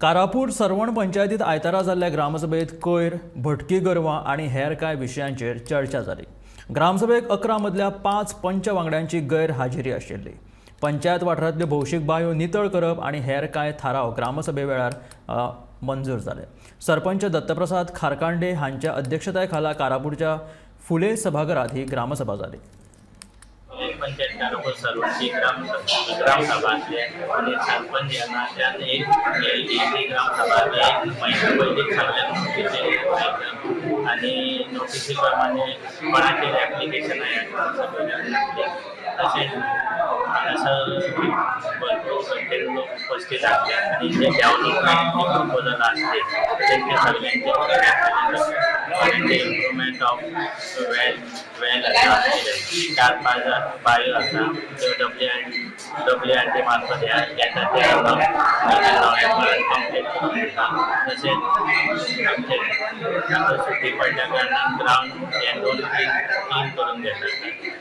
कारापूर सरवण पंचायतीत आयतारा जाल्ल्या ग्रामसभेत कोयर, भटकी गोरवां आणि हेर कांय विशयांचेर चर्चा जाली। ग्रामसभेक 11 मदल्या 5 पंच वांगड्यांची गैरहाजिरी आशिल्ली। पंचायत वाठारांतल्यो भौशीक बांयो नितळ करप आणि हेर कांय थाराव ग्रामसभे वेळार मंजूर जाले। सरपंच दत्तप्रसाद खारकांडे हांच्या अध्यक्षताये खाला कारापूरच्या फुले सभाघरात ही ग्रामसभा जाली। पंचायत कारापूर सरवणची ग्रामसभा आसली आणि सरपंच यांना त्याने एक ग्रामसभा एक महिना पयलीं सांगलें आणि नोटिसी प्रमाणे कोणाचे ऍप्लिकेशन आहे तसेच भरपूर लोक उपस्थित असले आणि जे डेव्हलपमेंट प्रपोजल असते त्यांचे सगळ्यांचे इम्प्रुवमेंट ऑफ वेल आसा 4-5 बायो आसा त्यो WRD मार्फत येता ते नोव्हेंबरात कंप्लीट करून येता। तसेच आमचे सुटी पडल्या कारणान ग्राउंड हे 2 क्लीन करून घेतात।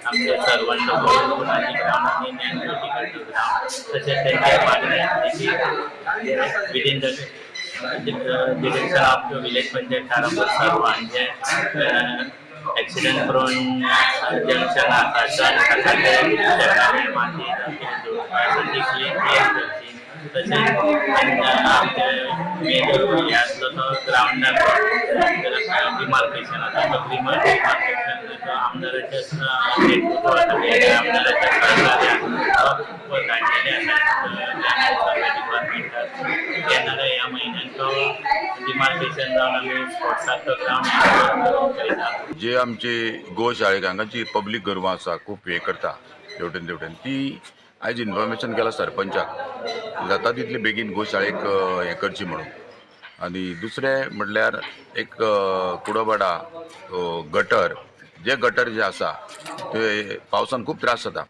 आमचे सर्वंट कोणाची ग्राउंड आणि नॅन क्रिटिकल ग्राउंड तसेच त्यांच्या मागणी within the direction of the village panchayat Karapur सरवण जे एक्सिडेंट प्रोन जंक्शन आसा माती क्लीन करची तसेच आमचे मेन हे आसलो तो ग्राउंडार डिमार्केशन आसा तो डिमार्केशन आमदाराच्या आमदाराच्या येणाऱ्या ह्या म्हयन्यात तो डिमार्केशन जावन आमी स्पोर्ट्साक तो ग्राउंड करता। जे आमचे गोशाळेक हांगाची पब्लीक गोरवां आसा खूब हे करता तेवटेन ती आयज इन्फॉर्मेशन केला सरपंचाक जाता तितले बेगीन गोशाळेक हे करची म्हणून। आनी दुसरें म्हटल्यार एक कुडोबाडा गटर जे आसा ते पावसान खूब त्रास जाता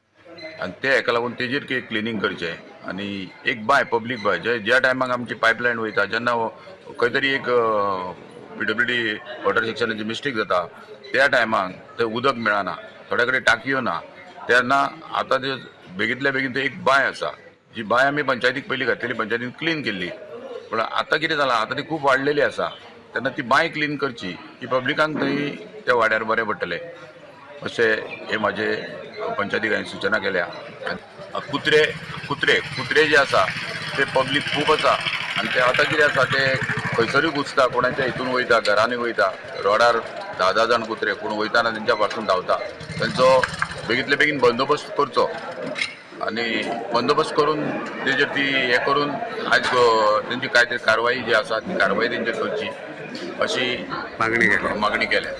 आनी ते हेका लागून तेजेर क्लिनींग करचें। आनी एक बांय पब्लीक बांय ज्या टायमाक आमची पायपलायन वयता जेन्ना खंय तरी एक PWD वॉटर सेक्शनाची मिस्टेक जाता त्या टायमाक थंय उदक मेळना, थोड्या कडेन टाकयो ना, तेन्ना आतां ते बेगींतल्या बेगीन ते एक बांय आसा जी बांय आमी पंचायतीक पयलीं घातलेली, पंचायतीन क्लीन केल्ली, पूण आतां कितें जालां आतां ती खूब वाडलेली आसा तेन्ना ती बांय क्लीन करची की पब्लिकांक थंय त्या वाड्यार बरें पडटलें अशें हे म्हाजे पंचायतीक हांवें सुचना केल्या। कुत्रे जे आसा ते पब्लीक खूब आसा आनी ते आतां कितें आसा ते खंयसरूय घुसता, कोणाच्या हितून वयता, घरांनी वयता, रोडार 10 जाण कुत्रे कोण वयताना तेंच्या पासून धांवता। तेंचो बेगींतले बेगीन बंदोबस्त करचो आनी बंदोबस्त करून तेजेर ती हे करून आयज तेंची काय तरी कारवाई जी आसा ती कारवाई तेंचेर करची अशी मागणी केल्या।